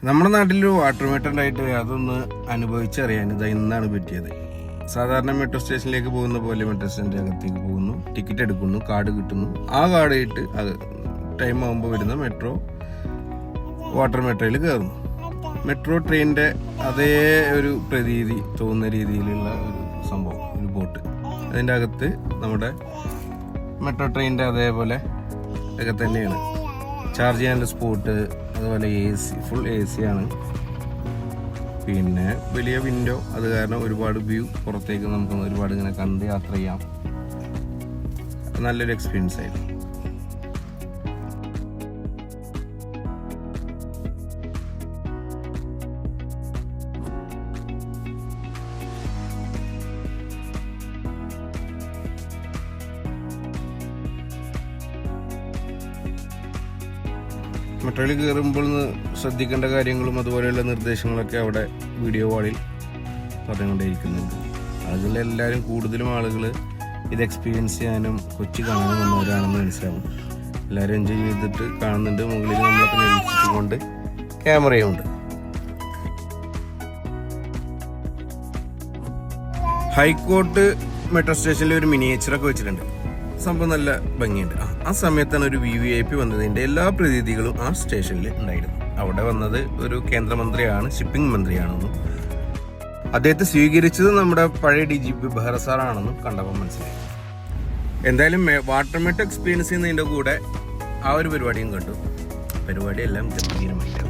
നമ്മുടെ നാട്ടിൽ water metro ഉണ്ടായിട്ട് അതൊന്ന് അനുഭവിച്ചറിയാൻ ഇത് ഇന്നാണ് പറ്റിയത്. സാധാരണ മെട്രോ സ്റ്റേഷനിലേക്ക് പോകുന്ന പോലെ മെട്രോ സ്റ്റേഷൻ്റെ അകത്തേക്ക് പോകുന്നു, ടിക്കറ്റ് എടുക്കുന്നു, കാർഡ് കിട്ടുന്നു. ആ കാർഡ് ഇട്ട് ടൈം ആകുമ്പോൾ വരുന്ന വാട്ടർ മെട്രോയിൽ കയറുന്നു. മെട്രോ ട്രെയിനിൻ്റെ അതേ ഒരു പ്രതീതി തോന്നുന്ന രീതിയിലുള്ള ഒരു സംഭവം, ഒരു ബോട്ട്. അതിൻ്റെ അകത്ത് നമ്മുടെ മെട്രോ ട്രെയിനിൻ്റെ അതേപോലെ ഒക്കെ തന്നെയാണ്. ചാർജ് ചെയ്യാനുള്ള സ്പോട്ട്, അതുപോലെ AC, ഫുൾ AC ആണ്. പിന്നെ വലിയ വിൻഡോ, അത് കാരണം ഒരുപാട് വ്യൂ പുറത്തേക്ക് നമുക്ക് ഒരുപാട് ഇങ്ങനെ കണ്ട് യാത്ര ചെയ്യാം. നല്ലൊരു എക്സ്പീരിയൻസ് ആയിരുന്നു. മെട്രോയിൽ കയറുമ്പോൾ ശ്രദ്ധിക്കേണ്ട കാര്യങ്ങളും അതുപോലെയുള്ള നിർദ്ദേശങ്ങളൊക്കെ അവിടെ വീഡിയോ വാളിൽ പറഞ്ഞുകൊണ്ടേയിരിക്കുന്നുണ്ട്. ആളുകളെല്ലാവരും, കൂടുതലും ആളുകൾ ഇത് എക്സ്പീരിയൻസ് ചെയ്യാനും കൊച്ചി കാണാനും വന്നവരാണെന്ന് മനസ്സിലാവും. എല്ലാവരും എൻജോയ് ചെയ്തിട്ട് കാണുന്നുണ്ട്. മുകളിൽ നമ്മളൊക്കെ നിരീക്ഷിച്ചുകൊണ്ട് ക്യാമറയുമുണ്ട്. ഹൈക്കോർട്ട് മെട്രോ സ്റ്റേഷനിൽ ഒരു മിനിയേച്ചറൊക്കെ വെച്ചിട്ടുണ്ട്. സംഭവം നല്ല ഭംഗിയുണ്ട്. ആ സമയത്താണ് ഒരു VVIP വന്നതിൻ്റെ എല്ലാ പ്രതീതികളും ആ സ്റ്റേഷനിൽ ഉണ്ടായിരുന്നു. അവിടെ വന്നത് ഒരു കേന്ദ്രമന്ത്രിയാണ്, ഷിപ്പിംഗ് മന്ത്രിയാണെന്നും അദ്ദേഹത്തെ സ്വീകരിച്ചത് നമ്മുടെ പഴയ DGP ബെഹ്റ സാറാണെന്നും കണ്ടപ്പോൾ മനസ്സിലായി. എന്തായാലും വാട്ടർ മെട്രോ എക്സ്പീരിയൻസ് ചെയ്യുന്നതിൻ്റെ കൂടെ ആ ഒരു പരിപാടിയും കണ്ടു. പരിപാടിയെല്ലാം ഗംഭീരമായിട്ട്